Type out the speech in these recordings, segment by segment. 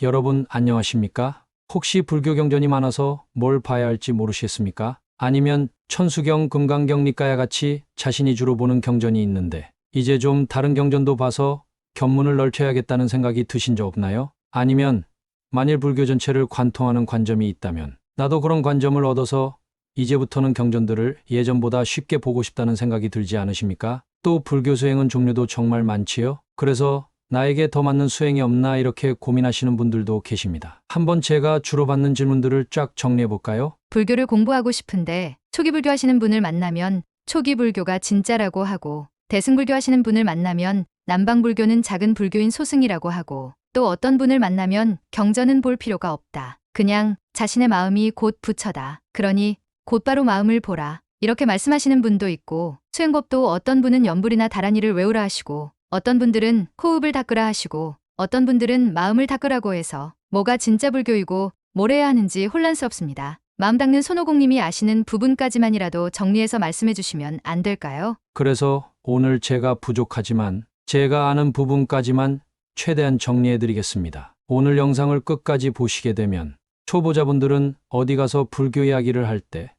여러분 안녕하십니까? 혹시 불교 경전이 많아서 뭘 봐야 할지 모르시겠습니까? 아니면 천수경, 금강경, 리가야 같이 자신이 주로 보는 경전이 있는데 이제 좀 다른 경전도 봐서 견문을 넓혀야겠다는 생각이 드신 적 없나요? 아니면 만일 불교 전체를 관통하는 관점이 있다면 나도 그런 관점을 얻어서 이제부터는 경전들을 예전보다 쉽게 보고 싶다는 생각이 들지 않으십니까? 또 불교 수행은 종류도 정말 많지요? 그래서 나에게 더 맞는 수행이 없나 이렇게 고민하시는 분들도 계십니다. 한번 제가 주로 받는 질문들을 쫙 정리해 볼까요? 불교를 공부하고 싶은데 초기 불교 하시는 분을 만나면 초기 불교가 진짜라고 하고, 대승불교 하시는 분을 만나면 남방 불교는 작은 불교인 소승이라고 하고, 또 어떤 분을 만나면 경전은 볼 필요가 없다. 그냥 자신의 마음이 곧 부처다. 그러니 곧바로 마음을 보라. 이렇게 말씀하시는 분도 있고, 수행법도 어떤 분은 연불이나 다란이를 외우라 하시고, 어떤 분들은 호흡을 닦으라 하시고, 어떤 분들은 마음을 닦으라고 해서 뭐가 진짜 불교이고 뭘 해야 하는지 혼란스럽습니다. 마음 닦는 손오공님이 아시는 부분까지만이라도 정리해서 말씀해 주시면 안 될까요? 그래서 오늘 제가 부족하지만 제가 아는 부분까지만 최대한 정리해 드리겠습니다. 오늘 영상을 끝까지 보시게 되면 초보자분들은 어디 가서 불교 이야기를 할 때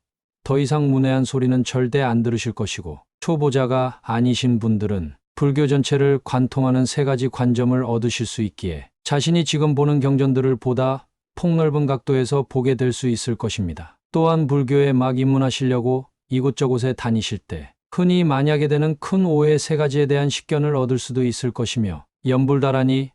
더 이상 문외한 소리는 절대 안 들으실 것이고, 초보자가 아니신 분들은 불교 전체를 관통하는 세 가지 관점을 얻으실 수 있기에 자신이 지금 보는 경전들을 보다 폭넓은 각도에서 보게 될 수 있을 것입니다. 또한 불교에 막 입문하시려고 이곳저곳에 다니실 때 흔히 만약에 되는 큰 오해 세 가지에 대한 식견을 얻을 수도 있을 것이며, 연불다란이,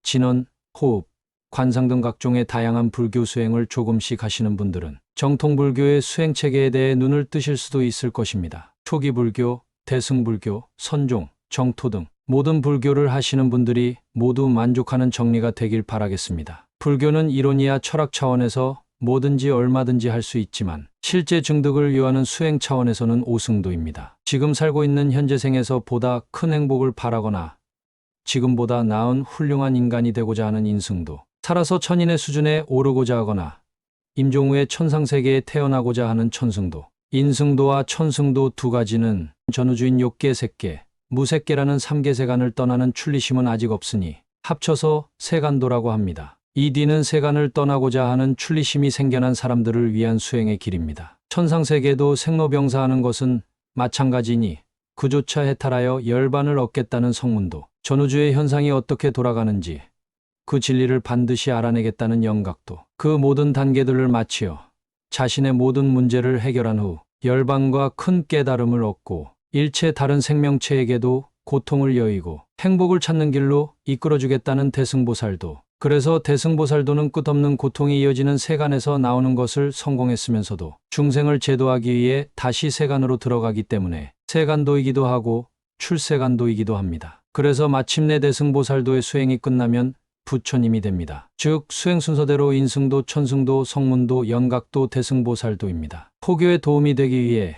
진언, 호흡, 관상 등 각종의 다양한 불교 수행을 조금씩 하시는 분들은 정통불교의 수행체계에 대해 눈을 뜨실 수도 있을 것입니다. 초기 불교, 대승불교, 선종, 정토 등 모든 불교를 하시는 분들이 모두 만족하는 정리가 되길 바라겠습니다. 불교는 이론이야 철학 차원에서 뭐든지 얼마든지 할 수 있지만 실제 증득을 요하는 수행 차원에서는 오승도입니다. 지금 살고 있는 현재 생에서 보다 큰 행복을 바라거나 지금보다 나은 훌륭한 인간이 되고자 하는 인승도, 살아서 천인의 수준에 오르고자 하거나 임종후에 천상세계에 태어나고자 하는 천승도, 인승도와 천승도 두 가지는 전우주인 욕계 색계, 무색계라는 3계 세간을 떠나는 출리심은 아직 없으니 합쳐서 세간도라고 합니다. 이 뒤는 세간을 떠나고자 하는 출리심이 생겨난 사람들을 위한 수행의 길입니다. 천상세계도 생로병사하는 것은 마찬가지니 그조차 해탈하여 열반을 얻겠다는 성문도, 전우주의 현상이 어떻게 돌아가는지 그 진리를 반드시 알아내겠다는 영각도, 그 모든 단계들을 마치어 자신의 모든 문제를 해결한 후 열반과 큰 깨달음을 얻고 일체 다른 생명체에게도 고통을 여의고 행복을 찾는 길로 이끌어주겠다는 대승보살도, 그래서 대승보살도는 끝없는 고통이 이어지는 세간에서 나오는 것을 성공했으면서도 중생을 제도하기 위해 다시 세간으로 들어가기 때문에 세간도이기도 하고 출세간도이기도 합니다. 그래서 마침내 대승보살도의 수행이 끝나면 부처님이 됩니다. 즉 수행 순서대로 인승도, 천승도, 성문도, 영각도, 대승보살도입니다. 포교에 도움이 되기 위해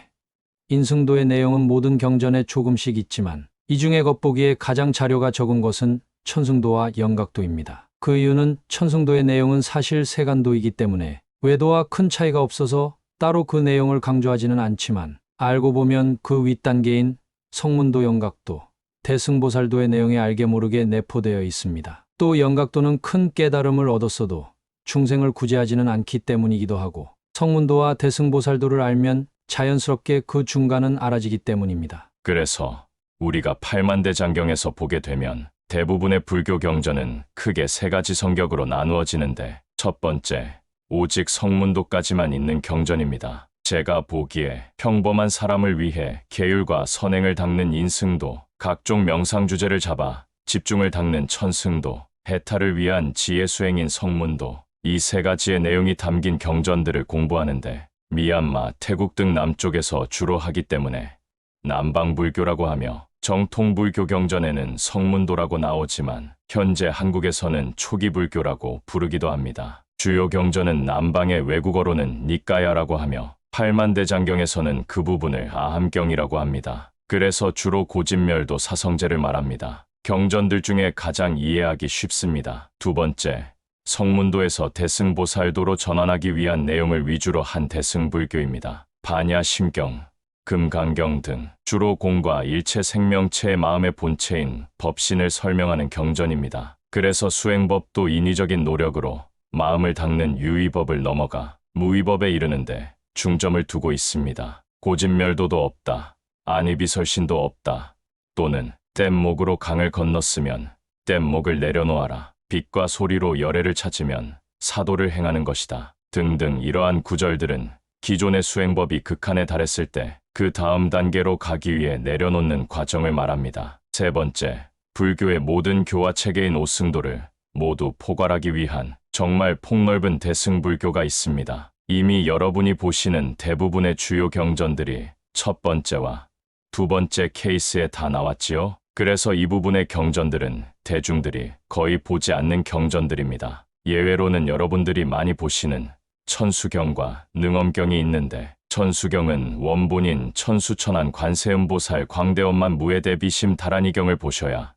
인승도의 내용은 모든 경전에 조금씩 있지만 이 중에 겉보기에 가장 자료가 적은 것은 천승도와 영각도입니다. 그 이유는 천승도의 내용은 사실 세간도이기 때문에 외도와 큰 차이가 없어서 따로 그 내용을 강조하지는 않지만, 알고 보면 그 윗단계인 성문도, 영각도, 대승보살도의 내용에 알게 모르게 내포되어 있습니다. 또 영각도는 큰 깨달음을 얻었어도 중생을 구제하지는 않기 때문이기도 하고, 성문도와 대승보살도를 알면 자연스럽게 그 중간은 알아지기 때문입니다. 그래서 우리가 팔만대장경에서 보게 되면 대부분의 불교 경전은 크게 세 가지 성격으로 나누어지는데, 첫 번째, 오직 성문도까지만 있는 경전입니다. 제가 보기에 평범한 사람을 위해 계율과 선행을 닦는 인승도, 각종 명상 주제를 잡아 집중을 닦는 천승도, 해탈을 위한 지혜 수행인 성문도, 이 세 가지의 내용이 담긴 경전들을 공부하는데 미얀마, 태국 등 남쪽에서 주로 하기 때문에 남방불교라고 하며, 정통불교 경전에는 성문도라고 나오지만 현재 한국에서는 초기불교라고 부르기도 합니다. 주요 경전은 남방의 외국어로는 니까야라고 하며 팔만대장경에서는 그 부분을 아함경이라고 합니다. 그래서 주로 고진멸도 사성제를 말합니다. 경전들 중에 가장 이해하기 쉽습니다. 두 번째, 성문도에서 대승보살도로 전환하기 위한 내용을 위주로 한 대승불교입니다. 반야심경, 금강경 등 주로 공과 일체 생명체의 마음의 본체인 법신을 설명하는 경전입니다. 그래서 수행법도 인위적인 노력으로 마음을 닦는 유의법을 넘어가 무의법에 이르는데 중점을 두고 있습니다. 고진멸도도 없다. 안이비설신도 없다. 또는 뗏목으로 강을 건넜으면 뗏목을 내려놓아라. 빛과 소리로 열애를 찾으면 사도를 행하는 것이다. 등등 이러한 구절들은 기존의 수행법이 극한에 달했을 때 그 다음 단계로 가기 위해 내려놓는 과정을 말합니다. 세 번째, 불교의 모든 교화 체계인 오승도를 모두 포괄하기 위한 정말 폭넓은 대승불교가 있습니다. 이미 여러분이 보시는 대부분의 주요 경전들이 첫 번째와 두 번째 케이스에 다 나왔지요. 그래서 이 부분의 경전들은 대중들이 거의 보지 않는 경전들입니다. 예외로는 여러분들이 많이 보시는 천수경과 능엄경이 있는데, 천수경은 원본인 천수천안 관세음보살 광대엄만 무예대비심 다란이경을 보셔야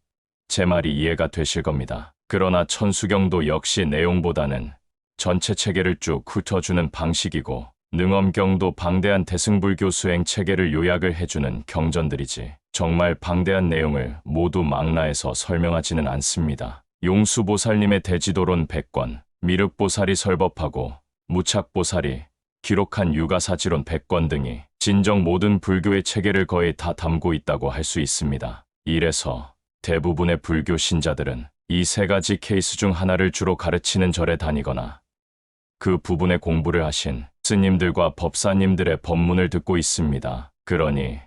제 말이 이해가 되실 겁니다. 그러나 천수경도 역시 내용보다는 전체 체계를 쭉 훑어주는 방식이고, 능엄경도 방대한 대승불교 수행 체계를 요약을 해주는 경전들이지 정말 방대한 내용을 모두 망라해서 설명하지는 않습니다. 용수보살님의 대지도론 100권, 미륵보살이 설법하고 무착보살이 기록한 유가사지론 100권 등이 진정 모든 불교의 체계를 거의 다 담고 있다고 할 수 있습니다. 이래서 대부분의 불교 신자들은 이 세 가지 케이스 중 하나를 주로 가르치는 절에 다니거나 그 부분의 공부를 하신 스님들과 법사님들의 법문을 듣고 있습니다. 그러니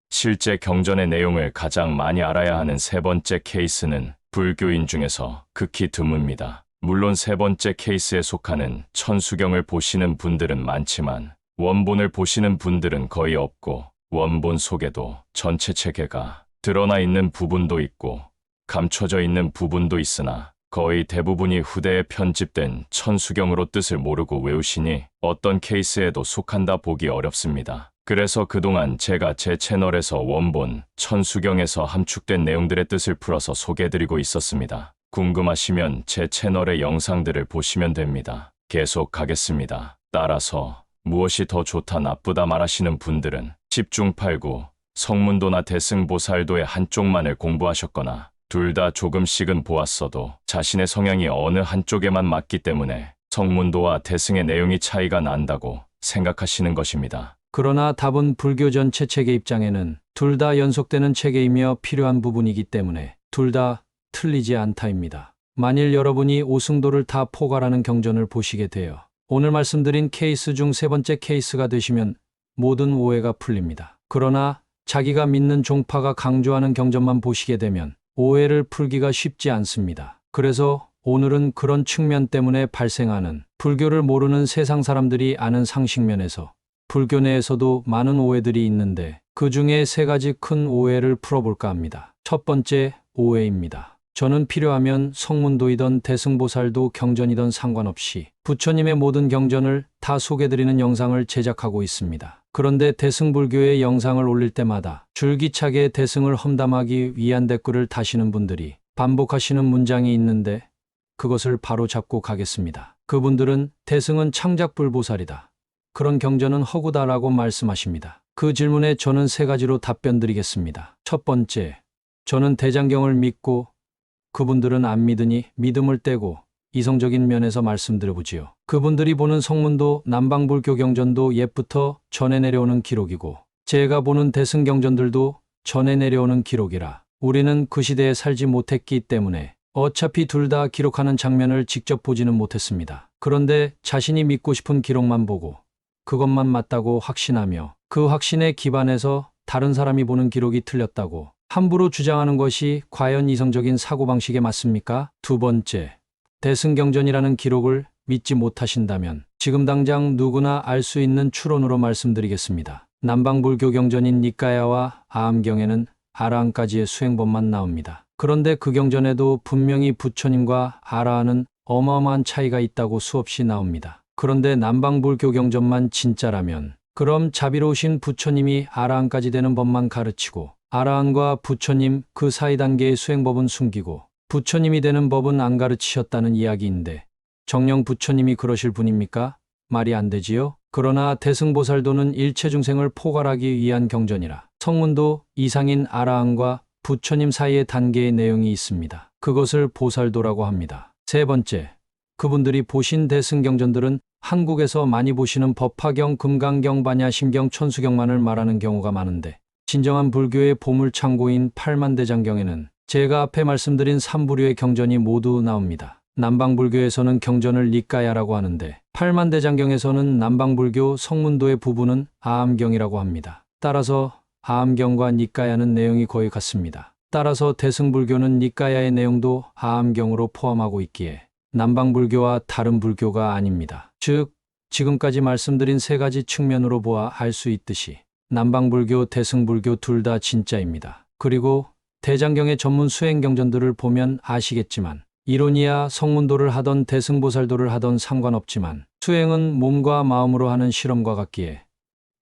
실제 경전의 내용을 가장 많이 알아야 하는 세 번째 케이스는 불교인 중에서 극히 드뭅니다. 물론 세 번째 케이스에 속하는 천수경을 보시는 분들은 많지만 원본을 보시는 분들은 거의 없고, 원본 속에도 전체 체계가 드러나 있는 부분도 있고 감춰져 있는 부분도 있으나 거의 대부분이 후대에 편집된 천수경으로 뜻을 모르고 외우시니 어떤 케이스에도 속한다 보기 어렵습니다. 그래서 그동안 제가 제 채널에서 원본 천수경에서 함축된 내용들의 뜻을 풀어서 소개해드리고 있었습니다. 궁금하시면 제 채널의 영상들을 보시면 됩니다. 계속 가겠습니다. 따라서 무엇이 더 좋다 나쁘다 말하시는 분들은 10중 8구, 성문도나 대승보살도의 한쪽만을 공부하셨거나 둘 다 조금씩은 보았어도 자신의 성향이 어느 한쪽에만 맞기 때문에 성문도와 대승의 내용이 차이가 난다고 생각하시는 것입니다. 그러나 답은 불교 전체 체계 입장에는 둘 다 연속되는 체계이며 필요한 부분이기 때문에 둘 다 틀리지 않다입니다. 만일 여러분이 오승도를 다 포괄하는 경전을 보시게 되어 오늘 말씀드린 케이스 중 세 번째 케이스가 되시면 모든 오해가 풀립니다. 그러나 자기가 믿는 종파가 강조하는 경전만 보시게 되면 오해를 풀기가 쉽지 않습니다. 그래서 오늘은 그런 측면 때문에 발생하는 불교를 모르는 세상 사람들이 아는 상식면에서 불교 내에서도 많은 오해들이 있는데 그 중에 세 가지 큰 오해를 풀어볼까 합니다. 첫 번째 오해입니다. 저는 필요하면 성문도이던 대승보살도 경전이던 상관없이 부처님의 모든 경전을 다 소개드리는 영상을 제작하고 있습니다. 그런데 대승불교의 영상을 올릴 때마다 줄기차게 대승을 험담하기 위한 댓글을 다시는 분들이 반복하시는 문장이 있는데 그것을 바로 잡고 가겠습니다. 그분들은 대승은 창작불보살이다. 그런 경전은 허구다라고 말씀하십니다. 그 질문에 저는 세 가지로 답변 드리겠습니다. 첫 번째, 저는 대장경을 믿고 그분들은 안 믿으니 믿음을 떼고 이성적인 면에서 말씀드려보지요. 그분들이 보는 성문도 남방불교 경전도 옛부터 전해 내려오는 기록이고 제가 보는 대승경전들도 전해 내려오는 기록이라 우리는 그 시대에 살지 못했기 때문에 어차피 둘 다 기록하는 장면을 직접 보지는 못했습니다. 그런데 자신이 믿고 싶은 기록만 보고 그것만 맞다고 확신하며 그 확신에 기반해서 다른 사람이 보는 기록이 틀렸다고 함부로 주장하는 것이 과연 이성적인 사고방식에 맞습니까? 두 번째, 대승경전이라는 기록을 믿지 못하신다면 지금 당장 누구나 알 수 있는 추론으로 말씀드리겠습니다. 남방불교 경전인 니까야와 아함경에는 아라한까지의 수행법만 나옵니다. 그런데 그 경전에도 분명히 부처님과 아라한은 어마어마한 차이가 있다고 수없이 나옵니다. 그런데 남방불교 경전만 진짜라면 그럼 자비로우신 부처님이 아라한까지 되는 법만 가르치고 아라한과 부처님 그 사이 단계의 수행법은 숨기고 부처님이 되는 법은 안 가르치셨다는 이야기인데 정녕 부처님이 그러실 분입니까? 말이 안 되지요? 그러나 대승보살도는 일체 중생을 포괄하기 위한 경전이라 성문도 이상인 아라한과 부처님 사이의 단계의 내용이 있습니다. 그것을 보살도라고 합니다. 세 번째, 그분들이 보신 대승경전들은 한국에서 많이 보시는 법화경, 금강경, 반야심경, 천수경만을 말하는 경우가 많은데 진정한 불교의 보물창고인 팔만대장경에는 제가 앞에 말씀드린 3부류의 경전이 모두 나옵니다. 남방불교에서는 경전을 니까야라고 하는데 팔만대장경에서는 남방불교 성문도의 부분은 아암경이라고 합니다. 따라서 아암경과 니까야는 내용이 거의 같습니다. 따라서 대승불교는 니까야의 내용도 아암경으로 포함하고 있기에 남방불교와 다른 불교가 아닙니다. 즉, 지금까지 말씀드린 세 가지 측면으로 보아 알 수 있듯이 남방불교, 대승불교 둘 다 진짜입니다. 그리고 대장경의 전문 수행경전들을 보면 아시겠지만 이론이야 성문도를 하던 대승보살도를 하던 상관없지만 수행은 몸과 마음으로 하는 실험과 같기에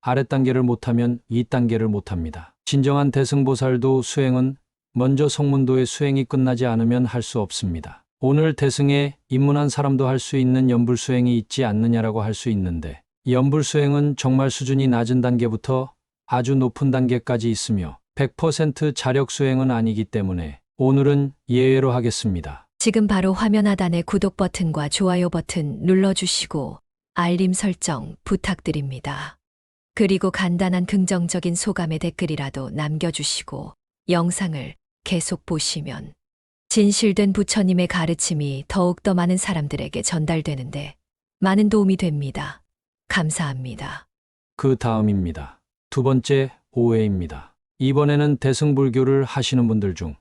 아랫단계를 못하면 윗단계를 못합니다. 진정한 대승보살도 수행은 먼저 성문도의 수행이 끝나지 않으면 할 수 없습니다. 오늘 대승에 입문한 사람도 할 수 있는 연불수행이 있지 않느냐라고 할 수 있는데 연불수행은 정말 수준이 낮은 단계부터 아주 높은 단계까지 있으며 100% 자력수행은 아니기 때문에 오늘은 예외로 하겠습니다. 지금 바로 화면 하단의 구독 버튼과 좋아요 버튼 눌러주시고 알림 설정 부탁드립니다. 그리고 간단한 긍정적인 소감의 댓글이라도 남겨주시고 영상을 계속 보시면 진실된 부처님의 가르침이 더욱더 많은 사람들에게 전달되는데 많은 도움이 됩니다. 감사합니다. 그 다음입니다. 두 번째, 오해입니다. 이번에는 대승불교를 하시는 분들 중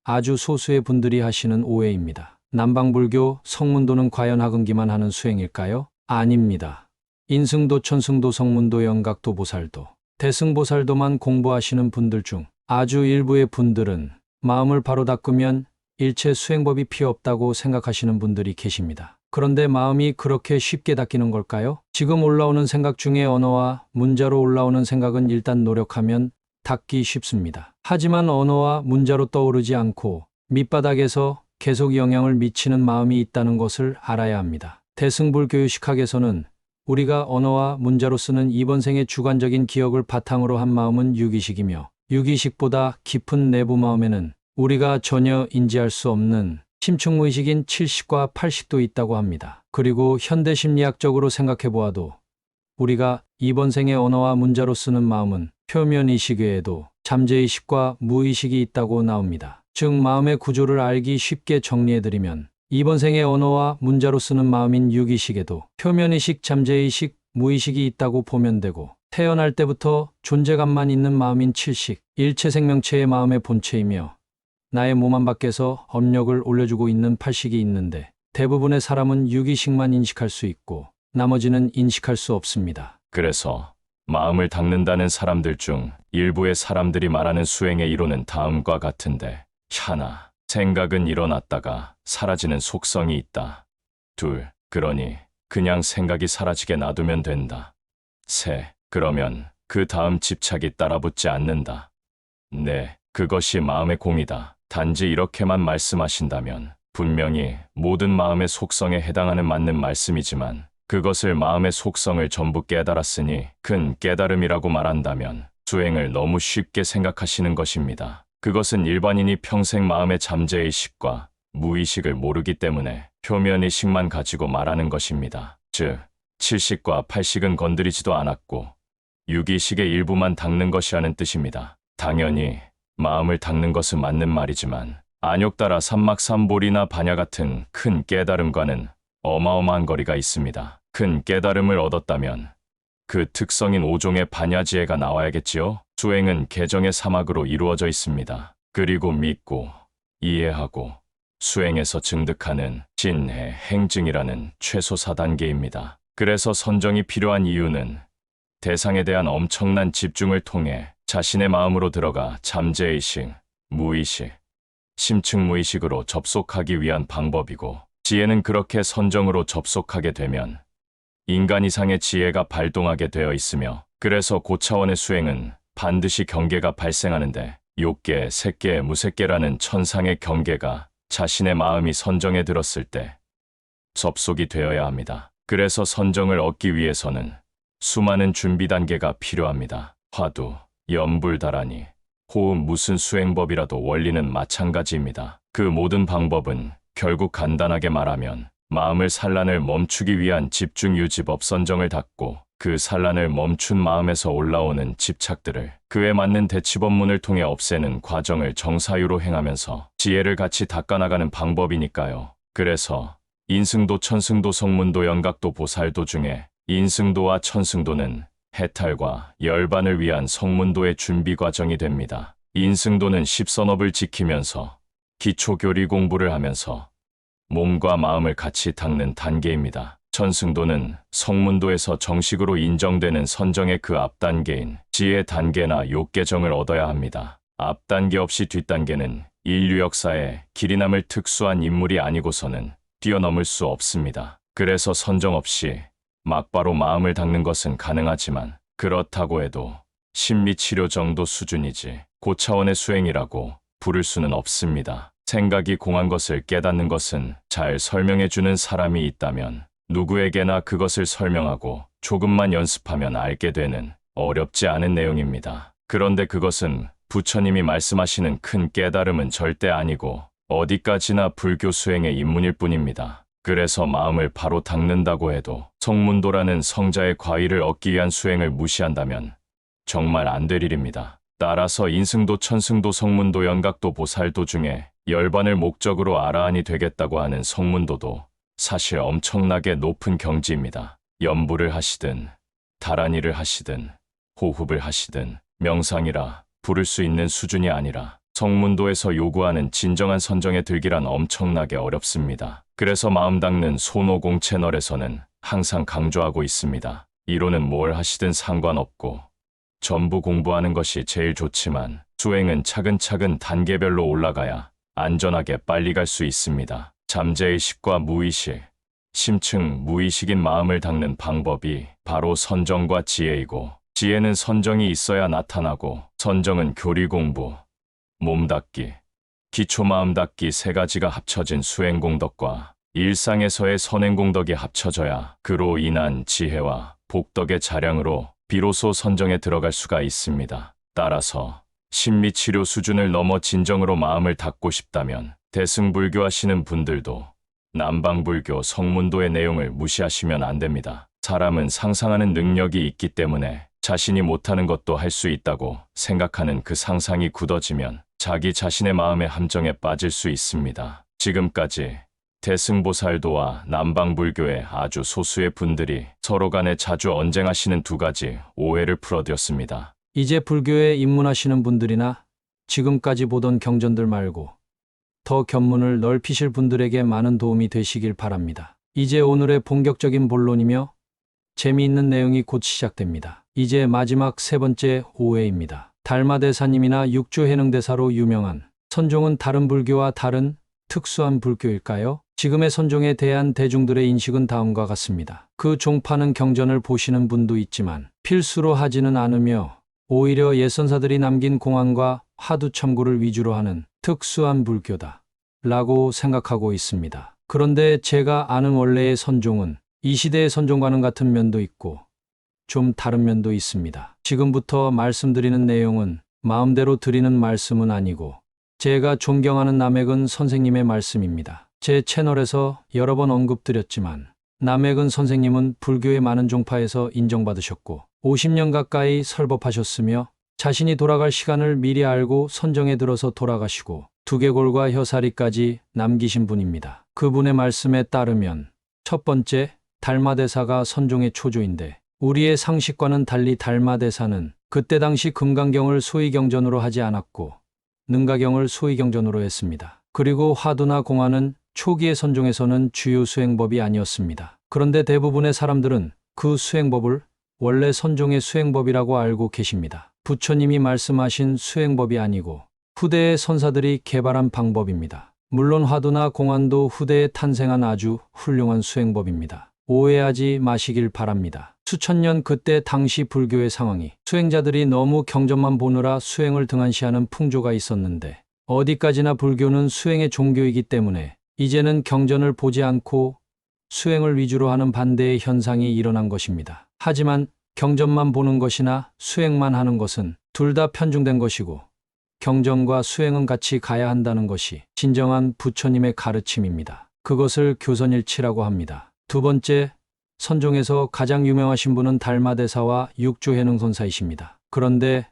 아주 소수의 분들이 하시는 오해입니다. 남방불교 성문도는 과연 하근기만 하는 수행일까요? 아닙니다. 인승도, 천승도, 성문도, 영각도, 보살도, 대승보살도만 공부하시는 분들 중 아주 일부의 분들은 마음을 바로 닦으면 일체 수행법이 필요 없다고 생각하시는 분들이 계십니다. 그런데 마음이 그렇게 쉽게 닦이는 걸까요? 지금 올라오는 생각 중에 언어와 문자로 올라오는 생각은 일단 노력하면 닦기 쉽습니다. 하지만 언어와 문자로 떠오르지 않고 밑바닥에서 계속 영향을 미치는 마음이 있다는 것을 알아야 합니다. 대승불교유식학에서는 우리가 언어와 문자로 쓰는 이번 생의 주관적인 기억을 바탕으로 한 마음은 유기식이며 유기식보다 깊은 내부 마음에는 우리가 전혀 인지할 수 없는 심층무의식인 7식과 8식도 있다고 합니다. 그리고 현대심리학적으로 생각해 보아도 우리가 이번 생의 언어와 문자로 쓰는 마음은 표면의식 외에도 잠재의식과 무의식이 있다고 나옵니다. 즉 마음의 구조를 알기 쉽게 정리해드리면 이번 생의 언어와 문자로 쓰는 마음인 유기식에도 표면의식, 잠재의식, 무의식이 있다고 보면 되고 태어날 때부터 존재감만 있는 마음인 7식, 일체 생명체의 마음의 본체이며 나의 몸 안팎에서 업력을 올려주고 있는 8식이 있는데 대부분의 사람은 유기식만 인식할 수 있고 나머지는 인식할 수 없습니다. 그래서 마음을 닦는다는 사람들 중 일부의 사람들이 말하는 수행의 이론은 다음과 같은데 하나, 생각은 일어났다가 사라지는 속성이 있다. 둘, 그러니 그냥 생각이 사라지게 놔두면 된다. 셋, 그러면 그 다음 집착이 따라붙지 않는다. 네, 그것이 마음의 공이다. 단지 이렇게만 말씀하신다면 분명히 모든 마음의 속성에 해당하는 맞는 말씀이지만 그것을 마음의 속성을 전부 깨달았으니 큰 깨달음이라고 말한다면 수행을 너무 쉽게 생각하시는 것입니다. 그것은 일반인이 평생 마음의 잠재의식과 무의식을 모르기 때문에 표면의식만 가지고 말하는 것입니다. 즉, 7식과 8식은 건드리지도 않았고 유기식의 일부만 닦는 것이라는 뜻입니다. 당연히 마음을 닦는 것은 맞는 말이지만 안욕따라 삼막삼볼이나 반야 같은 큰 깨달음과는 어마어마한 거리가 있습니다. 큰 깨달음을 얻었다면 그 특성인 5종의 반야지혜가 나와야겠지요? 수행은 개정의 사막으로 이루어져 있습니다. 그리고 믿고 이해하고 수행에서 증득하는 진해 행증이라는 최소 4단계입니다. 그래서 선정이 필요한 이유는 대상에 대한 엄청난 집중을 통해 자신의 마음으로 들어가 잠재의식, 무의식, 심층무의식으로 접속하기 위한 방법이고 지혜는 그렇게 선정으로 접속하게 되면 인간 이상의 지혜가 발동하게 되어 있으며 그래서 고차원의 수행은 반드시 경계가 발생하는데 욕계, 색계, 무색계라는 천상의 경계가 자신의 마음이 선정에 들었을 때 접속이 되어야 합니다. 그래서 선정을 얻기 위해서는 수많은 준비 단계가 필요합니다. 화두, 염불다라니, 호흡 무슨 수행법이라도 원리는 마찬가지입니다. 그 모든 방법은 결국 간단하게 말하면 마음을 산란을 멈추기 위한 집중유지법 선정을 닫고 그 산란을 멈춘 마음에서 올라오는 집착들을 그에 맞는 대치법문을 통해 없애는 과정을 정사유로 행하면서 지혜를 같이 닦아나가는 방법이니까요. 그래서 인승도, 천승도, 성문도, 영각도, 보살도 중에 인승도와 천승도는 해탈과 열반을 위한 성문도의 준비 과정이 됩니다. 인승도는 십선업을 지키면서 기초교리 공부를 하면서 몸과 마음을 같이 닦는 단계입니다. 천승도는 성문도에서 정식으로 인정되는 선정의 그 앞단계인 지혜 단계나 욕계정을 얻어야 합니다. 앞단계 없이 뒷단계는 인류 역사에 길이 남을 특수한 인물이 아니고서는 뛰어넘을 수 없습니다. 그래서 선정 없이 막바로 마음을 닦는 것은 가능하지만 그렇다고 해도 심리치료 정도 수준이지 고차원의 수행이라고 부를 수는 없습니다. 생각이 공한 것을 깨닫는 것은 잘 설명해주는 사람이 있다면 누구에게나 그것을 설명하고 조금만 연습하면 알게 되는 어렵지 않은 내용입니다. 그런데 그것은 부처님이 말씀하시는 큰 깨달음은 절대 아니고 어디까지나 불교 수행의 입문일 뿐입니다. 그래서 마음을 바로 닦는다고 해도 성문도라는 성자의 과위를 얻기 위한 수행을 무시한다면 정말 안 될 일입니다. 따라서 인승도, 천승도, 성문도, 영각도, 보살도 중에 열반을 목적으로 아라한이 되겠다고 하는 성문도도 사실 엄청나게 높은 경지입니다. 연부를 하시든 다란이를 하시든 호흡을 하시든 명상이라 부를 수 있는 수준이 아니라 성문도에서 요구하는 진정한 선정에 들기란 엄청나게 어렵습니다. 그래서 마음 닦는 손오공 채널에서는 항상 강조하고 있습니다. 이론은 뭘 하시든 상관없고 전부 공부하는 것이 제일 좋지만 수행은 차근차근 단계별로 올라가야 안전하게 빨리 갈 수 있습니다. 잠재의식과 무의식, 심층 무의식인 마음을 닦는 방법이 바로 선정과 지혜이고 지혜는 선정이 있어야 나타나고 선정은 교리 공부, 몸 닦기, 기초 마음 닦기 세 가지가 합쳐진 수행 공덕과 일상에서의 선행 공덕이 합쳐져야 그로 인한 지혜와 복덕의 자량으로 비로소 선정에 들어갈 수가 있습니다. 따라서 심리치료 수준을 넘어 진정으로 마음을 닦고 싶다면 대승불교 하시는 분들도 남방불교 성문도의 내용을 무시하시면 안 됩니다. 사람은 상상하는 능력이 있기 때문에 자신이 못하는 것도 할 수 있다고 생각하는 그 상상이 굳어지면 자기 자신의 마음의 함정에 빠질 수 있습니다. 지금까지 대승보살도와 남방불교의 아주 소수의 분들이 서로 간에 자주 언쟁하시는 두 가지 오해를 풀어드렸습니다. 이제 불교에 입문하시는 분들이나 지금까지 보던 경전들 말고 더 견문을 넓히실 분들에게 많은 도움이 되시길 바랍니다. 이제 오늘의 본격적인 본론이며 재미있는 내용이 곧 시작됩니다. 이제 마지막 세 번째 오해입니다. 달마대사님이나 육주해능대사로 유명한 선종은 다른 불교와 다른 특수한 불교일까요? 지금의 선종에 대한 대중들의 인식은 다음과 같습니다. 그 종파는 경전을 보시는 분도 있지만 필수로 하지는 않으며 오히려 옛선사들이 남긴 공안과 화두첨구를 위주로 하는 특수한 불교다 라고 생각하고 있습니다. 그런데 제가 아는 원래의 선종은 이 시대의 선종과는 같은 면도 있고 좀 다른 면도 있습니다. 지금부터 말씀드리는 내용은 마음대로 드리는 말씀은 아니고 제가 존경하는 남액은 선생님의 말씀입니다. 제 채널에서 여러 번 언급드렸지만 남액은 선생님은 불교의 많은 종파에서 인정받으셨고 50년 가까이 설법하셨으며 자신이 돌아갈 시간을 미리 알고 선정에 들어서 돌아가시고 두개골과 혀사리까지 남기신 분입니다. 그분의 말씀에 따르면 첫 번째, 달마대사가 선종의 초조인데 우리의 상식과는 달리 달마대사는 그때 당시 금강경을 소위경전으로 하지 않았고 능가경을 소위경전으로 했습니다. 그리고 화두나 공안은 초기의 선종에서는 주요 수행법이 아니었습니다. 그런데 대부분의 사람들은 그 수행법을 원래 선종의 수행법이라고 알고 계십니다. 부처님이 말씀하신 수행법이 아니고 후대의 선사들이 개발한 방법입니다. 물론 화두나 공안도 후대에 탄생한 아주 훌륭한 수행법입니다. 오해하지 마시길 바랍니다. 수천 년 그때 당시 불교의 상황이 수행자들이 너무 경전만 보느라 수행을 등한시하는 풍조가 있었는데 어디까지나 불교는 수행의 종교이기 때문에 이제는 경전을 보지 않고 수행을 위주로 하는 반대의 현상이 일어난 것입니다. 하지만 경전만 보는 것이나 수행만 하는 것은 둘 다 편중된 것이고 경전과 수행은 같이 가야 한다는 것이 진정한 부처님의 가르침입니다. 그것을 교선일치라고 합니다. 두 번째, 선종에서 가장 유명하신 분은 달마대사와 육조해능선사이십니다. 그런데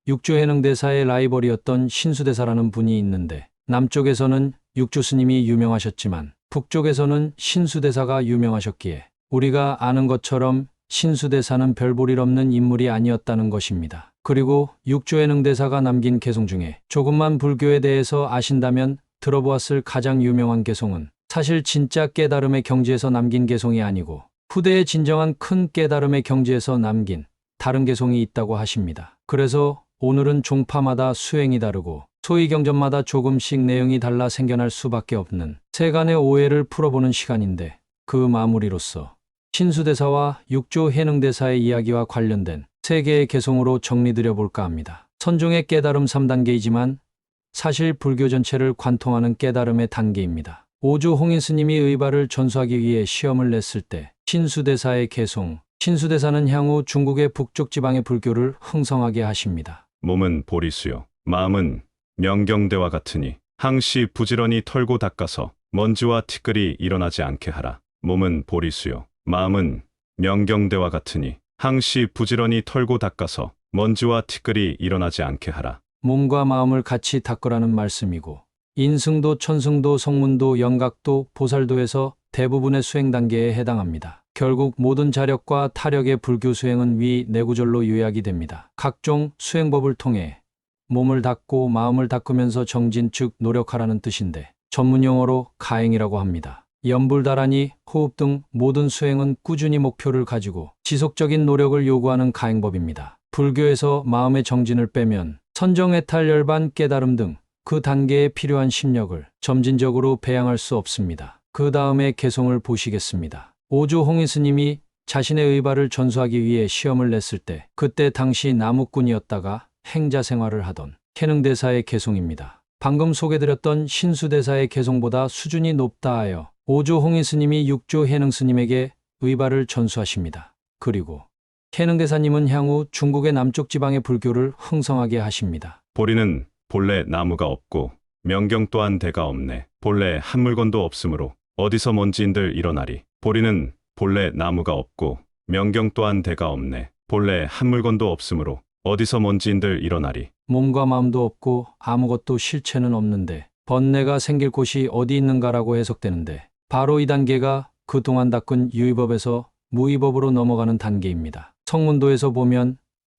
육조해능대사의 라이벌이었던 신수대사라는 분이 있는데 남쪽에서는 육조스님이 유명하셨지만 북쪽에서는 신수대사가 유명하셨기에 우리가 아는 것처럼 신수대사는 별 볼 일 없는 인물이 아니었다는 것입니다. 그리고 육조해능대사가 남긴 개송 중에 조금만 불교에 대해서 아신다면 들어보았을 가장 유명한 개송은 사실 진짜 깨달음의 경지에서 남긴 개송이 아니고 후대의 진정한 큰 깨달음의 경지에서 남긴 다른 개송이 있다고 하십니다. 그래서 오늘은 종파마다 수행이 다르고 소위 경전마다 조금씩 내용이 달라 생겨날 수밖에 없는 세간의 오해를 풀어보는 시간인데 그 마무리로서 신수대사와 육조해능대사의 이야기와 관련된 세 개의 개송으로 정리드려 볼까 합니다. 선종의 깨달음 3단계이지만 사실 불교 전체를 관통하는 깨달음의 단계입니다. 오조 홍인 스님이 의발을 전수하기 위해 시험을 냈을 때 신수대사의 개송, 신수대사는 향후 중국의 북쪽 지방의 불교를 흥성하게 하십니다. 몸은 보리수요 마음은 명경대와 같으니 항시 부지런히 털고 닦아서 먼지와 티끌이 일어나지 않게 하라. 몸은 보리수요 마음은 명경대와 같으니 항시 부지런히 털고 닦아서 먼지와 티끌이 일어나지 않게 하라. 몸과 마음을 같이 닦으라는 말씀이고 인승도, 천승도, 성문도, 영각도, 보살도에서 대부분의 수행 단계에 해당합니다. 결국 모든 자력과 타력의 불교 수행은 위 네 구절로 요약이 됩니다. 각종 수행법을 통해 몸을 닦고 마음을 닦으면서 정진 즉 노력하라는 뜻인데 전문 용어로 가행이라고 합니다. 염불다라니 호흡 등 모든 수행은 꾸준히 목표를 가지고 지속적인 노력을 요구하는 가행법입니다. 불교에서 마음의 정진을 빼면 선정해탈 열반 깨달음 등 그 단계에 필요한 심력을 점진적으로 배양할 수 없습니다. 그 다음에 개송을 보시겠습니다. 오조 홍인 스님이 자신의 의발을 전수하기 위해 시험을 냈을 때 그때 당시 나무꾼이었다가 행자 생활을 하던 해능대사의 개송입니다. 방금 소개드렸던 신수대사의 개송보다 수준이 높다 하여 오조 홍인 스님이 육조해능 스님에게 의발을 전수하십니다. 그리고 해능대사님은 향후 중국의 남쪽 지방의 불교를 흥성하게 하십니다. 보리는 본래 나무가 없고 명경 또한 대가 없네. 본래 한 물건도 없으므로 어디서 먼지인들 일어나리. 보리는 본래 나무가 없고 명경 또한 대가 없네. 본래 한 물건도 없으므로 어디서 먼지인들 일어나리. 몸과 마음도 없고 아무것도 실체는 없는데 번뇌가 생길 곳이 어디 있는가라고 해석되는데 바로 이 단계가 그동안 닦은 유의법에서 무의법으로 넘어가는 단계입니다. 성문도에서 보면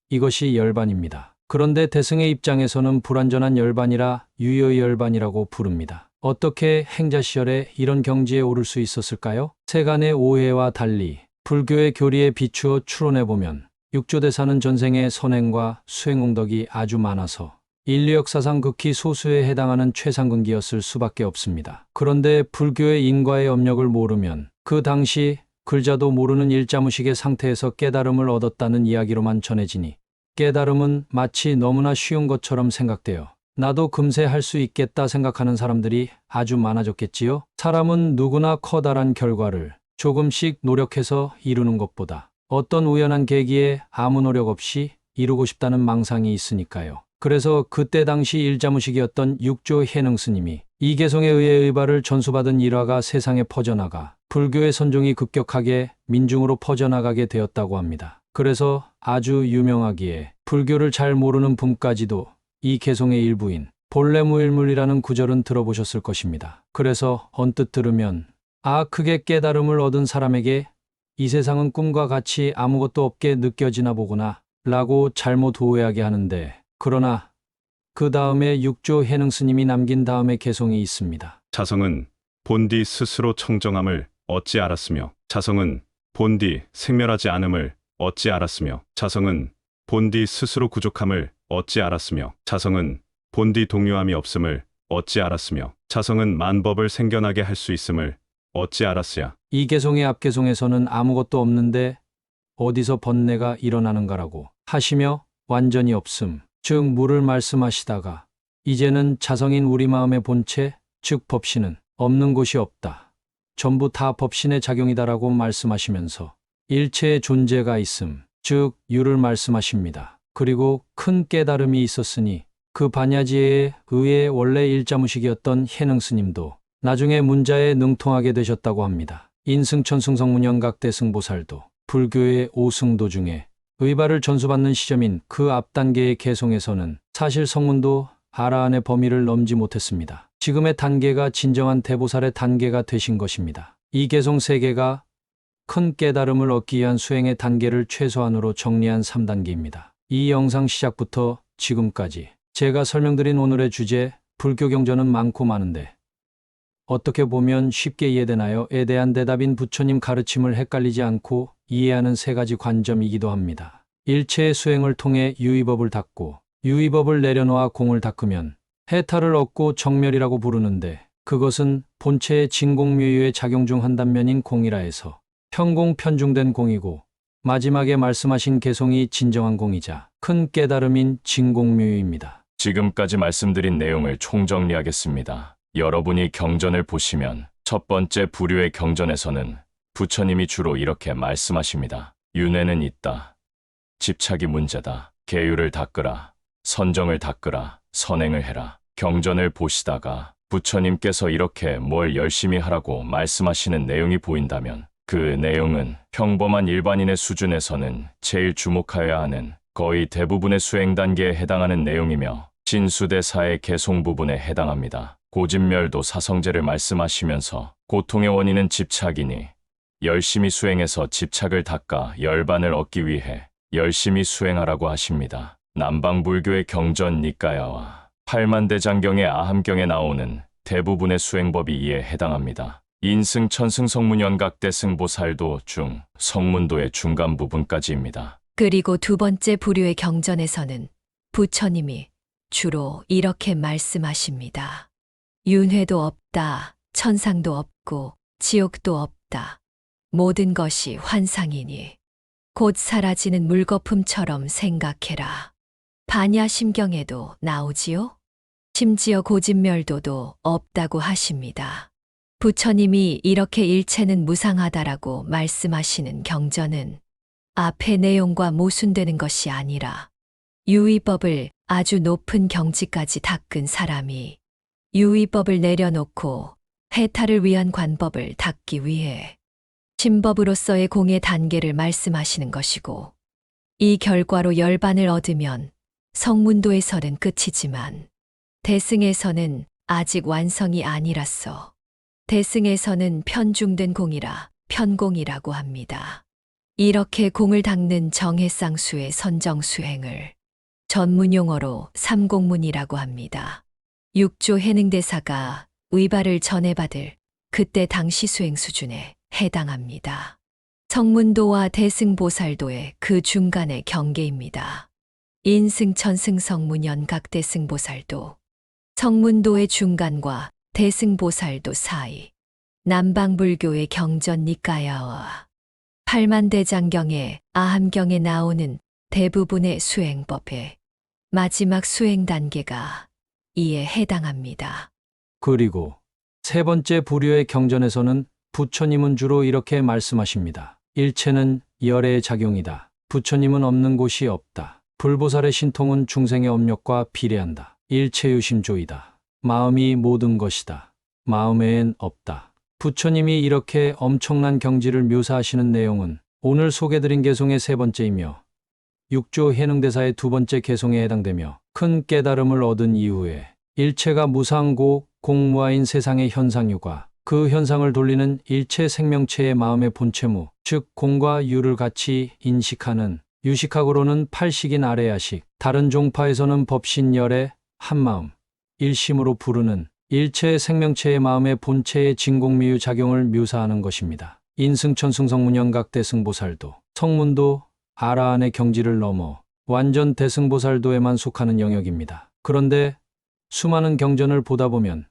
이것이 열반입니다. 그런데 대승의 입장에서는 불완전한 열반이라 유효의 열반이라고 부릅니다. 어떻게 행자 시절에 이런 경지에 오를 수 있었을까요? 세간의 오해와 달리 불교의 교리에 비추어 추론해보면 육조대사는 전생의 선행과 수행 공덕이 아주 많아서 인류 역사상 극히 소수에 해당하는 최상근기였을 수밖에 없습니다. 그런데 불교의 인과의 업력을 모르면 그 당시 글자도 모르는 일자무식의 상태에서 깨달음을 얻었다는 이야기로만 전해지니 깨달음은 마치 너무나 쉬운 것처럼 생각되어 나도 금세 할 수 있겠다 생각하는 사람들이 아주 많아졌겠지요. 사람은 누구나 커다란 결과를 조금씩 노력해서 이루는 것보다 어떤 우연한 계기에 아무 노력 없이 이루고 싶다는 망상이 있으니까요. 그래서 그때 당시 일자무식이었던 육조해능 스님이 이 개송에 의해 의발을 전수받은 일화가 세상에 퍼져나가 불교의 선종이 급격하게 민중으로 퍼져나가게 되었다고 합니다. 그래서 아주 유명하기에 불교를 잘 모르는 분까지도 이 개송의 일부인 본래 무일물이라는 구절은 들어보셨을 것입니다. 그래서 언뜻 들으면 크게 깨달음을 얻은 사람에게 이 세상은 꿈과 같이 아무것도 없게 느껴지나 보구나 라고 잘못 오해하게 하는데 그러나 그 다음에 육조해능 스님이 남긴 다음에 개송이 있습니다. 자성은 본디 스스로 청정함을 어찌 알았으며 자성은 본디 생멸하지 않음을 어찌 알았으며 자성은 본디 스스로 구족함을 어찌 알았으며 자성은 본디 동요함이 없음을 어찌 알았으며 자성은 만법을 생겨나게 할 수 있음을 어찌 알았으야. 이 개송의 앞 개송에서는 아무것도 없는데 어디서 번뇌가 일어나는가라고 하시며 완전히 없음, 즉 무를 말씀하시다가 이제는 자성인 우리 마음의 본체, 즉 법신은 없는 곳이 없다. 전부 다 법신의 작용이다라고 말씀하시면서 일체의 존재가 있음, 즉 유를 말씀하십니다. 그리고 큰 깨달음이 있었으니 그 반야지에 의해 원래 일자무식이었던 해능스님도 나중에 문자에 능통하게 되셨다고 합니다. 인승천승성문연각대승보살도 불교의 오승도 중에 의발을 전수받는 시점인 그 앞단계의 개송에서는 사실 성문도 아라한의 범위를 넘지 못했습니다. 지금의 단계가 진정한 대보살의 단계가 되신 것입니다. 이 개송 세계가 큰 깨달음을 얻기 위한 수행의 단계를 최소한으로 정리한 3단계입니다. 이 영상 시작부터 지금까지 제가 설명드린 오늘의 주제, 불교 경전은 많고 많은데 어떻게 보면 쉽게 이해되나요?에 대한 대답인 부처님 가르침을 헷갈리지 않고 이해하는 3가지 관점이기도 합니다. 일체의 수행을 통해 유의법을 닦고 유의법을 내려놓아 공을 닦으면 해탈을 얻고 정멸이라고 부르는데 그것은 본체의 진공묘유의 작용 중 한 단면인 공이라 해서 편공 편중된 공이고 마지막에 말씀하신 개송이 진정한 공이자 큰 깨달음인 진공묘유입니다. 지금까지 말씀드린 내용을 총정리하겠습니다. 여러분이 경전을 보시면 첫 번째 부류의 경전에서는 부처님이 주로 이렇게 말씀하십니다. 윤회는 있다. 집착이 문제다. 계율을 닦으라. 선정을 닦으라. 선행을 해라. 경전을 보시다가 부처님께서 이렇게 뭘 열심히 하라고 말씀하시는 내용이 보인다면 그 내용은 평범한 일반인의 수준에서는 제일 주목해야 하는 거의 대부분의 수행 단계에 해당하는 내용이며 진수대사의 개송 부분에 해당합니다. 고진멸도 사성제를 말씀하시면서 고통의 원인은 집착이니 열심히 수행해서 집착을 닦아 열반을 얻기 위해 열심히 수행하라고 하십니다. 남방불교의 경전 니까야와 팔만대장경의 아함경에 나오는 대부분의 수행법이 이에 해당합니다. 인승천승성문연각대승보살도 중, 성문도의 중간 부분까지입니다. 그리고 두 번째 부류의 경전에서는 부처님이 주로 이렇게 말씀하십니다. 윤회도 없다. 천상도 없고 지옥도 없다. 모든 것이 환상이니 곧 사라지는 물거품처럼 생각해라. 반야심경에도 나오지요? 심지어 고진멸도도 없다고 하십니다. 부처님이 이렇게 일체는 무상하다라고 말씀하시는 경전은 앞의 내용과 모순되는 것이 아니라 유의법을 아주 높은 경지까지 닦은 사람이 유의법을 내려놓고 해탈을 위한 관법을 닦기 위해 신법으로서의 공의 단계를 말씀하시는 것이고 이 결과로 열반을 얻으면 성문도에서는 끝이지만 대승에서는 아직 완성이 아니라서 대승에서는 편중된 공이라 편공이라고 합니다. 이렇게 공을 닦는 정해쌍수의 선정수행을 전문용어로 삼공문이라고 합니다. 6조 해능대사가 의발을 전해받을 그때 당시 수행 수준에 해당합니다. 성문도와 대승보살도의 그 중간의 경계입니다. 인승천승성문연각대승보살도, 성문도의 중간과 대승보살도 사이, 남방불교의 경전 니까야와 팔만대장경의 아함경에 나오는 대부분의 수행법의 마지막 수행 단계가 이에 해당합니다. 그리고 3번째 부류의 경전에서는 부처님은 주로 이렇게 말씀하십니다. 일체는 열의 작용이다. 부처님은 없는 곳이 없다. 불보살의 신통은 중생의 업력과 비례한다. 일체유심조이다. 마음이 모든 것이다. 마음에엔 없다. 부처님이 이렇게 엄청난 경지를 묘사하시는 내용은 오늘 소개드린 개송의 3번째이며 6조 해능대사의 2번째 개송에 해당되며 큰 깨달음을 얻은 이후에 일체가 무상고 공무아인 세상의 현상유가 그 현상을 돌리는 일체 생명체의 마음의 본체무, 즉 공과 유를 같이 인식하는 유식학으로는 팔식인 아래야식, 다른 종파에서는 법신열의 한마음, 일심으로 부르는 일체 생명체의 마음의 본체의 진공미유 작용을 묘사하는 것입니다. 인승천승성문연각대승보살도, 성문도 아라한의 경지를 넘어 완전 대승보살도에만 속하는 영역입니다. 그런데 수많은 경전을 보다 보면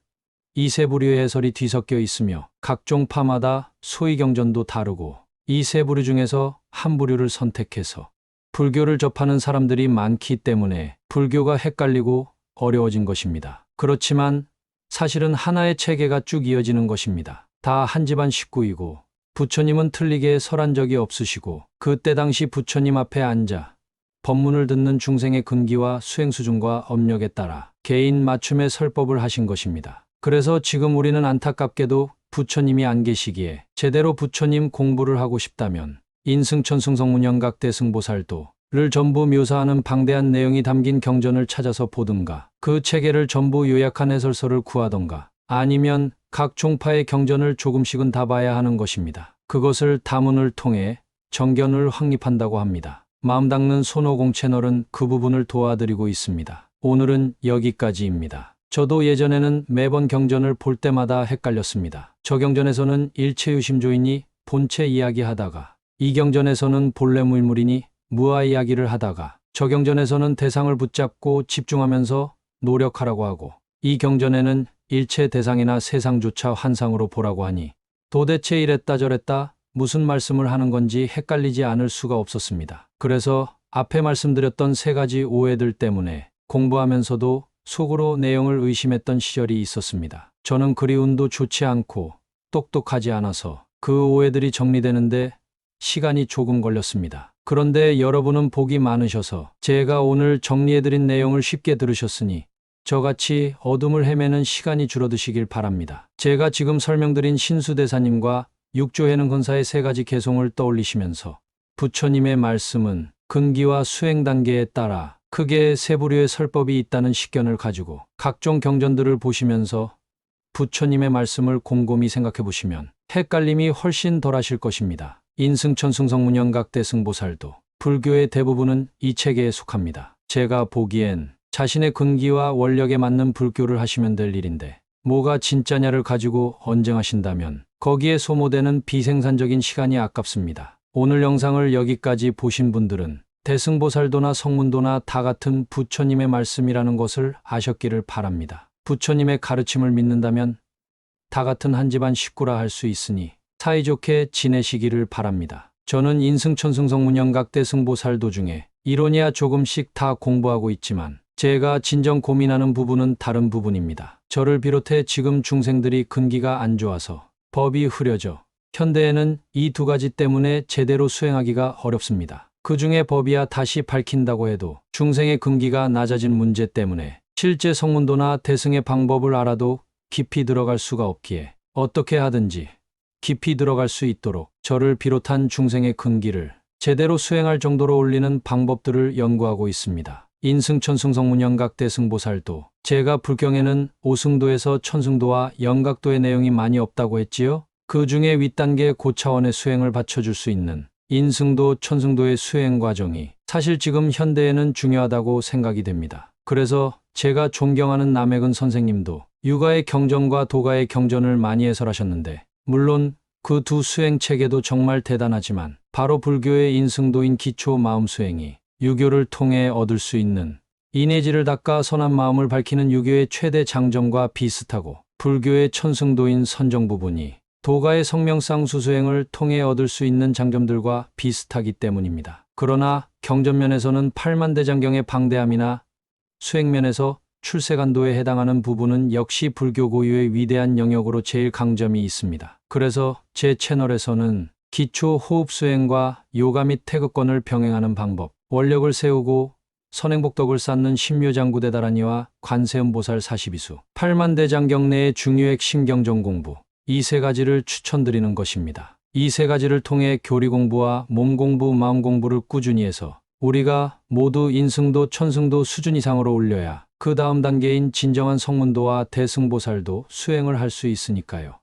이 세 부류의 해설이 뒤섞여 있으며 각종 파마다 소위 경전도 다르고 이 세 부류 중에서 한 부류를 선택해서 불교를 접하는 사람들이 많기 때문에 불교가 헷갈리고 어려워진 것입니다. 그렇지만 사실은 하나의 체계가 쭉 이어지는 것입니다. 다 한 집안 식구이고 부처님은 틀리게 설한 적이 없으시고 그때 당시 부처님 앞에 앉아 법문을 듣는 중생의 근기와 수행 수준과 업력에 따라 개인 맞춤의 설법을 하신 것입니다. 그래서 지금 우리는 안타깝게도 부처님이 안 계시기에 제대로 부처님 공부를 하고 싶다면 인승천승성문영각대승보살도를 전부 묘사하는 방대한 내용이 담긴 경전을 찾아서 보든가 그 체계를 전부 요약한 해설서를 구하던가 아니면 각 종파의 경전을 조금씩은 다 봐야 하는 것입니다. 그것을 다문을 통해 정견을 확립한다고 합니다. 마음 닦는 손오공 채널은 그 부분을 도와드리고 있습니다. 오늘은 여기까지입니다. 저도 예전에는 매번 경전을 볼 때마다 헷갈렸습니다. 저 경전에서는 일체유심조이니 본체 이야기하다가 이 경전에서는 본래 무일물이니 무아 이야기를 하다가 저 경전에서는 대상을 붙잡고 집중하면서 노력하라고 하고 이 경전에는 일체 대상이나 세상조차 환상으로 보라고 하니 도대체 이랬다 저랬다 무슨 말씀을 하는 건지 헷갈리지 않을 수가 없었습니다. 그래서 앞에 말씀드렸던 세 가지 오해들 때문에 공부하면서도 속으로 내용을 의심했던 시절이 있었습니다. 저는 그리 운도 좋지 않고 똑똑하지 않아서 그 오해들이 정리되는데 시간이 조금 걸렸습니다. 그런데 여러분은 복이 많으셔서 제가 오늘 정리해드린 내용을 쉽게 들으셨으니 저같이 어둠을 헤매는 시간이 줄어드시길 바랍니다. 제가 지금 설명드린 신수대사님과 육조해는 건사의 세 가지 개송을 떠올리시면서 부처님의 말씀은 근기와 수행 단계에 따라 크게 세 부류의 설법이 있다는 식견을 가지고 각종 경전들을 보시면서 부처님의 말씀을 곰곰이 생각해 보시면 헷갈림이 훨씬 덜하실 것입니다. 인승천승성문영각대승보살도 불교의 대부분은 이 체계에 속합니다. 제가 보기엔 자신의 근기와 원력에 맞는 불교를 하시면 될 일인데 뭐가 진짜냐를 가지고 언쟁하신다면 거기에 소모되는 비생산적인 시간이 아깝습니다. 오늘 영상을 여기까지 보신 분들은 대승보살도나 성문도나 다 같은 부처님의 말씀이라는 것을 아셨기를 바랍니다. 부처님의 가르침을 믿는다면 다 같은 한 집안 식구라 할 수 있으니 사이좋게 지내시기를 바랍니다. 저는 인승천승성문영각대승보살도 중에 이론이야 조금씩 다 공부하고 있지만 제가 진정 고민하는 부분은 다른 부분입니다. 저를 비롯해 지금 중생들이 근기가 안 좋아서 법이 흐려져 현대에는 이 두 가지 때문에 제대로 수행하기가 어렵습니다. 그 중에 법이야 다시 밝힌다고 해도 중생의 근기가 낮아진 문제 때문에 실제 성문도나 대승의 방법을 알아도 깊이 들어갈 수가 없기에 어떻게 하든지 깊이 들어갈 수 있도록 저를 비롯한 중생의 근기를 제대로 수행할 정도로 올리는 방법들을 연구하고 있습니다. 인승천승성문영각대승보살도 제가 불경에는 오승도에서 천승도와 영각도의 내용이 많이 없다고 했지요. 그 중에 윗단계 고차원의 수행을 받쳐줄 수 있는 인승도, 천승도의 수행 과정이 사실 지금 현대에는 중요하다고 생각이 됩니다. 그래서 제가 존경하는 남해근 선생님도 유가의 경전과 도가의 경전을 많이 해설하셨는데 물론 그 두 수행 체계도 정말 대단하지만 바로 불교의 인승도인 기초 마음 수행이 유교를 통해 얻을 수 있는 인해지를 닦아 선한 마음을 밝히는 유교의 최대 장점과 비슷하고 불교의 천승도인 선정 부분이 도가의 성명상 수수행을 통해 얻을 수 있는 장점들과 비슷하기 때문입니다. 그러나 경전면에서는 팔만대장경의 방대함이나 수행면에서 출세간도에 해당하는 부분은 역시 불교 고유의 위대한 영역으로 제일 강점이 있습니다. 그래서 제 채널에서는 기초 호흡 수행과 요가 및 태극권을 병행하는 방법, 원력을 세우고 선행복덕을 쌓는 신묘장구대다라니와 관세음보살 42수, 팔만대장경 내의 중요액 신경전 공부, 이 세 가지를 추천드리는 것입니다. 이 세 가지를 통해 교리 공부와 몸 공부, 마음 공부를 꾸준히 해서 우리가 모두 인승도, 천승도 수준 이상으로 올려야 그 다음 단계인 진정한 성문도와 대승보살도 수행을 할 수 있으니까요.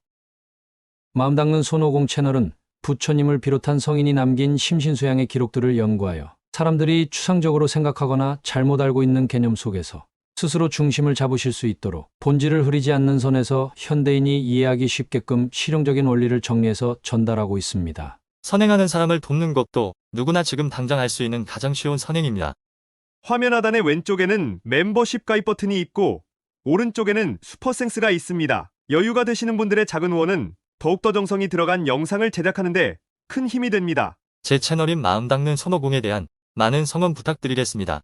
마음 닦는 손오공 채널은 부처님을 비롯한 성인이 남긴 심신수양의 기록들을 연구하여 사람들이 추상적으로 생각하거나 잘못 알고 있는 개념 속에서 스스로 중심을 잡으실 수 있도록 본질을 흐리지 않는 선에서 현대인이 이해하기 쉽게끔 실용적인 원리를 정리해서 전달하고 있습니다. 선행하는 사람을 돕는 것도 누구나 지금 당장 할 수 있는 가장 쉬운 선행입니다. 화면 하단의 왼쪽에는 멤버십 가입 버튼이 있고 오른쪽에는 슈퍼생스가 있습니다. 여유가 되시는 분들의 작은 후원은 더욱더 정성이 들어간 영상을 제작하는데 큰 힘이 됩니다. 제 채널인 마음 닦는 손오공에 대한 많은 성원 부탁드리겠습니다.